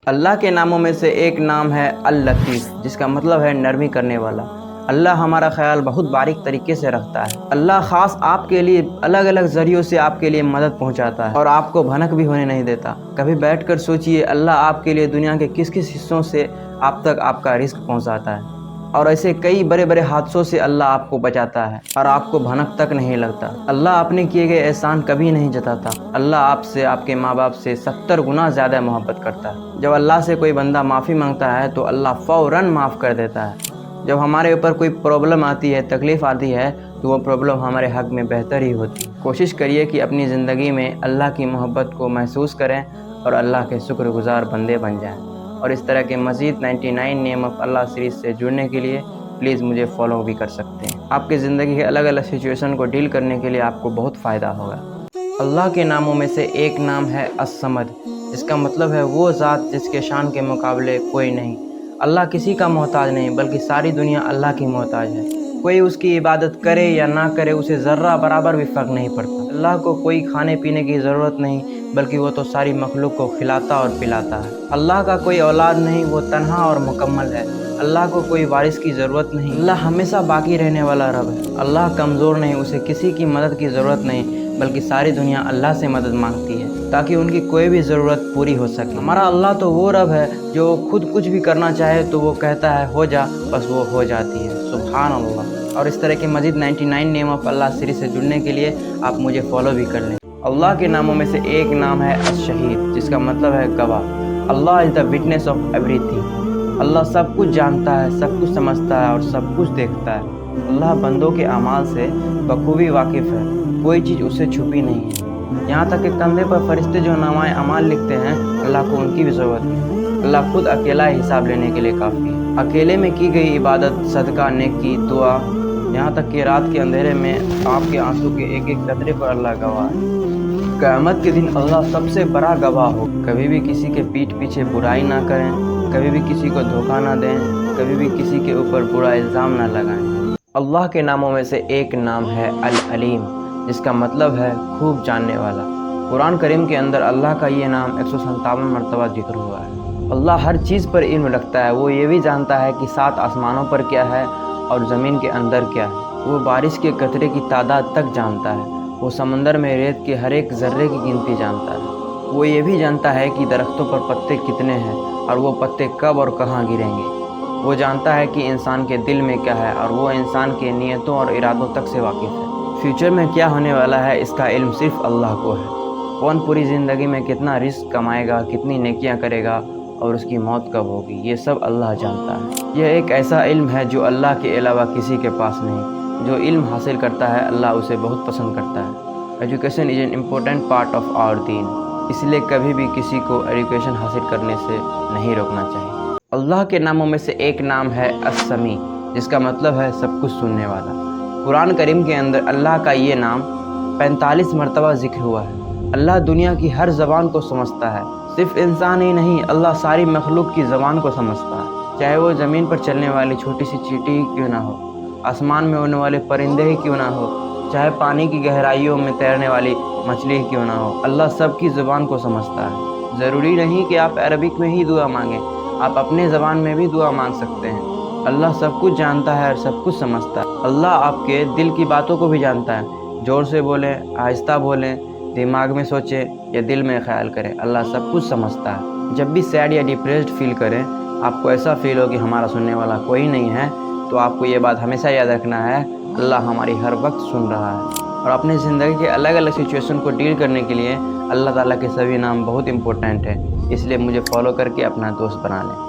اللہ کے ناموں میں سے ایک نام ہے اللطیف، جس کا مطلب ہے نرمی کرنے والا۔ اللہ ہمارا خیال بہت باریک طریقے سے رکھتا ہے۔ اللہ خاص آپ کے لیے الگ الگ ذریعوں سے آپ کے لیے مدد پہنچاتا ہے اور آپ کو بھنک بھی ہونے نہیں دیتا۔ کبھی بیٹھ کر سوچئے اللہ آپ کے لیے دنیا کے کس کس حصوں سے آپ تک آپ کا رزق پہنچاتا ہے، اور ایسے کئی بڑے بڑے حادثوں سے اللہ آپ کو بچاتا ہے اور آپ کو بھنک تک نہیں لگتا۔ اللہ اپنے کیے گئے احسان کبھی نہیں جتاتا۔ اللہ آپ سے، آپ کے ماں باپ سے 70 گنا زیادہ محبت کرتا ہے۔ جب اللہ سے کوئی بندہ معافی مانگتا ہے تو اللہ فوراً معاف کر دیتا ہے۔ جب ہمارے اوپر کوئی پرابلم آتی ہے، تکلیف آتی ہے، تو وہ پرابلم ہمارے حق میں بہتر ہی ہوتی ہے۔ کوشش کریے کہ اپنی زندگی میں اللہ کی محبت کو محسوس کریں اور اللہ کے شکر گزار بندے بن جائیں۔ اور اس طرح کے مزید 99 نیم آف اللہ سیریز سے جڑنے کے لیے پلیز مجھے فالو بھی کر سکتے ہیں۔ آپ کی زندگی کے الگ الگ سچویشن کو ڈیل کرنے کے لیے آپ کو بہت فائدہ ہوگا۔ اللہ کے ناموں میں سے ایک نام ہے الصمد، جس کا مطلب ہے وہ ذات جس کے شان کے مقابلے کوئی نہیں۔ اللہ کسی کا محتاج نہیں، بلکہ ساری دنیا اللہ کی محتاج ہے۔ کوئی اس کی عبادت کرے یا نہ کرے، اسے ذرہ برابر بھی فرق نہیں پڑتا۔ اللہ کو کوئی کھانے پینے کی ضرورت نہیں، بلکہ وہ تو ساری مخلوق کو کھلاتا اور پلاتا ہے۔ اللہ کا کوئی اولاد نہیں، وہ تنہا اور مکمل ہے۔ اللہ کو کوئی وارث کی ضرورت نہیں، اللہ ہمیشہ باقی رہنے والا رب ہے۔ اللہ کمزور نہیں، اسے کسی کی مدد کی ضرورت نہیں، بلکہ ساری دنیا اللہ سے مدد مانگتی ہے تاکہ ان کی کوئی بھی ضرورت پوری ہو سکے۔ ہمارا اللہ تو وہ رب ہے جو خود کچھ بھی کرنا چاہے تو وہ کہتا ہے ہو جا، بس وہ ہو جاتی ہے۔ سبحان اللہ۔ اور اس طرح کے مزید 99 نیم آف اللہ سیریز سے جڑنے کے لیے آپ مجھے فالو بھی کر لیں۔ اللہ کے ناموں میں سے ایک نام ہے الشہید، جس کا مطلب ہے گواہ۔ اللہ از دا وٹنس آف ایوری تھنگ۔ اللہ سب کچھ جانتا ہے، سب کچھ سمجھتا ہے اور سب کچھ دیکھتا ہے۔ اللہ بندوں کے اعمال سے بخوبی واقف ہے، کوئی چیز اسے چھپی نہیں ہے۔ یہاں تک کہ کندھے پر فرشتے جو نامۂ اعمال لکھتے ہیں، اللہ کو ان کی بھی ضرورت نہیں۔ اللہ خود اکیلا ہی حساب لینے کے لیے کافی ہے۔ اکیلے میں کی گئی عبادت، صدقہ، نیکی، دعا، یہاں تک کہ رات کے اندھیرے میں آپ کے آنسو کے ایک ایک قطرے پر اللہ گواہ ہے۔ قیامت کے دن اللہ سب سے بڑا گواہ ہو۔ کبھی بھی کسی کے پیٹھ پیچھے برائی نہ کریں، کبھی بھی کسی کو دھوکہ نہ دیں، کبھی بھی کسی کے اوپر برا الزام نہ لگائیں۔ اللہ کے ناموں میں سے ایک نام ہے العلیم، جس کا مطلب ہے خوب جاننے والا۔ قرآن کریم کے اندر اللہ کا یہ نام 157 مرتبہ ذکر ہوا ہے۔ اللہ ہر چیز پر علم رکھتا ہے، وہ یہ بھی جانتا ہے کہ 7 آسمانوں پر کیا ہے اور زمین کے اندر کیا ہے۔ وہ بارش کے قطرے کی تعداد تک جانتا ہے، وہ سمندر میں ریت کے ہر ایک ذرے کی گنتی جانتا ہے۔ وہ یہ بھی جانتا ہے کہ درختوں پر پتے کتنے ہیں اور وہ پتے کب اور کہاں گریں گے۔ وہ جانتا ہے کہ انسان کے دل میں کیا ہے اور وہ انسان کے نیتوں اور ارادوں تک سے واقف ہے۔ فیوچر میں کیا ہونے والا ہے، اس کا علم صرف اللہ کو ہے۔ کون پوری زندگی میں کتنا رزق کمائے گا، کتنی نیکیاں کرے گا اور اس کی موت کب ہوگی، یہ سب اللہ جانتا ہے۔ یہ ایک ایسا علم ہے جو اللہ کے علاوہ کسی کے پاس نہیں۔ جو علم حاصل کرتا ہے اللہ اسے بہت پسند کرتا ہے۔ Education is an important part of our دین، اس لیے کبھی بھی کسی کو ایجوکیشن حاصل کرنے سے نہیں روکنا چاہیے۔ اللہ کے ناموں میں سے ایک نام ہے السمیع، جس کا مطلب ہے سب کچھ سننے والا۔ قرآن کریم کے اندر اللہ کا یہ نام 45 مرتبہ ذکر ہوا ہے۔ اللہ دنیا کی ہر زبان کو سمجھتا ہے، صرف انسان ہی نہیں، اللہ ساری مخلوق کی زبان کو سمجھتا ہے، چاہے وہ زمین پر چلنے والی چھوٹی سی چیٹی ہی کیوں نہ ہو، آسمان میں اڑنے والے پرندے ہی کیوں نہ ہو، چاہے پانی کی گہرائیوں میں تیرنے والی مچھلی ہی کیوں نہ ہو۔ اللہ سب کی زبان کو سمجھتا ہے۔ ضروری نہیں کہ آپ عربک میں ہی دعا مانگیں، آپ اپنے زبان میں بھی دعا مانگ سکتے ہیں۔ اللہ سب کچھ جانتا ہے اور سب کچھ سمجھتا ہے۔ اللہ آپ کے دل کی باتوں کو بھی جانتا ہے۔ زور سے بولیں، آہستہ بولیں، دماغ میں سوچیں یا دل میں خیال کریں، اللہ سب کچھ سمجھتا ہے۔ جب بھی سیڈ یا ڈپریسڈ فیل کریں، آپ کو ایسا فیل ہو کہ ہمارا سننے والا کوئی نہیں ہے، تو آپ کو یہ بات ہمیشہ یاد رکھنا ہے، اللہ ہماری ہر وقت سن رہا ہے۔ اور اپنے زندگی کے الگ الگ سچویشن کو ڈیل کرنے کے لیے اللہ تعالیٰ کے سبھی نام بہت امپورٹنٹ ہیں، اس لیے مجھے فالو کر کے اپنا دوست بنا لیں۔